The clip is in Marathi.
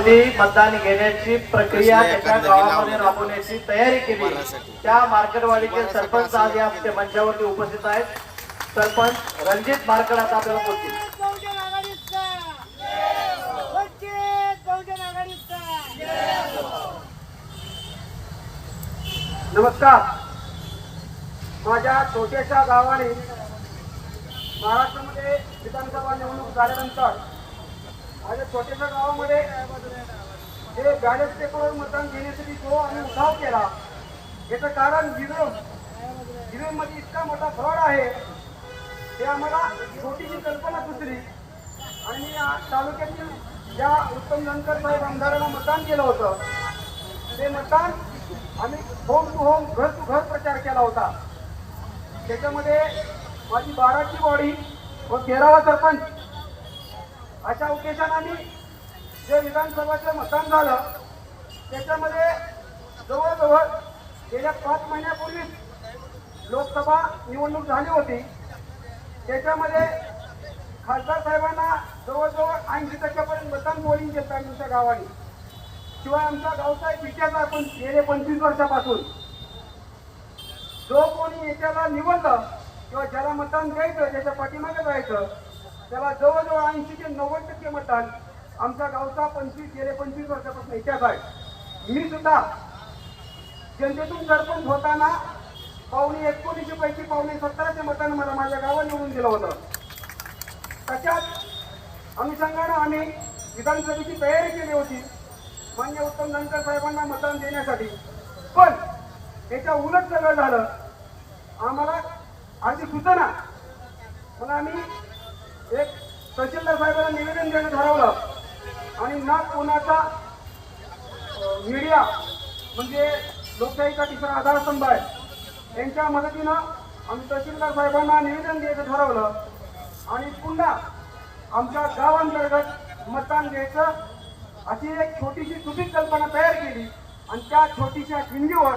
मतदान घेण्याची प्रक्रिया त्याच्या गावामध्ये राबवण्याची तयारी केली। त्या मार्केटवाडीचे सरपंच आज या मंचावरती उपस्थित आहेत। सरपंच रणजित मार्कड आता आपल्याला बोलतील। नमस्कार। माझ्या छोट्याशा गावाने महाराष्ट्रामध्ये विधानसभा निवडणूक झाल्यानंतर माझ्या छोट्याशा गावामध्ये हे बॅलेट पेपरवर मतदान घेण्यासाठी जो आम्ही उठाव केला याचं कारण ईव्हीएम मध्ये इतका मोठा फ्रॉड आहे ते आम्हाला छोटीशी कल्पना सुचली आणि मी तालुक्यातील ज्या उत्तम जानकर साहेब आमदारांना मतदान केलं होतं ते मतदान आम्ही होम टू होम घर टू घर प्रचार केला होता। त्याच्यामध्ये माझी 12ची बॉडी व 13वा सरपंच अशा उद्देशाने आम्ही जे विधानसभाचं मतदान झालं त्याच्यामध्ये जवळजवळ गेल्या 5 महिन्यापूर्वीच लोकसभा निवडणूक झाली होती। त्याच्यामध्ये खासदार साहेबांना जवळजवळ 80% पर्यंत मतदान पोलिंग केलं आमच्या गावाने। शिवाय आमच्या गावचा एक इतिहास आपण गेले 25 वर्षापासून जो कोणी याच्याला निवडलं किंवा ज्याला मतदान द्यायचं ज्याच्या पाठीमागे जायचं त्याला जवळजवळ 80 ते 90% मतदान आमच्या गावचा गेले 25 वर्षापासून इतिहास आहे। मी सुद्धा जनतेतून सरपंच होताना 19 पैकी 17 मतदान मला माझ्या गावात निवडून दिलं होतं। त्याच्यात अनुषंगाने आम्ही विधानसभेची तयारी केली होती मान्य उत्तम जानकर साहेबांना मतदान देण्यासाठी, पण याच्या उलट सगळं झालं। आम्हाला अगदी सुचना म्हणून आम्ही एक तहसीलदार साहेबांना निवेदन देणं ठरवलं आणि ना कोणाचा मीडिया म्हणजे लोकशाहीचा तिसरा आधारस्तंभ आहे यांच्या मदतीनं आम्ही तहसीलदार साहेबांना निवेदन द्यायचं ठरवलं आणि पुन्हा आमच्या गावांतर्गत मतदान घ्यायचं अशी एक छोटीशी सुपीक कल्पना तयार केली आणि त्या छोटीशा हिंदीवर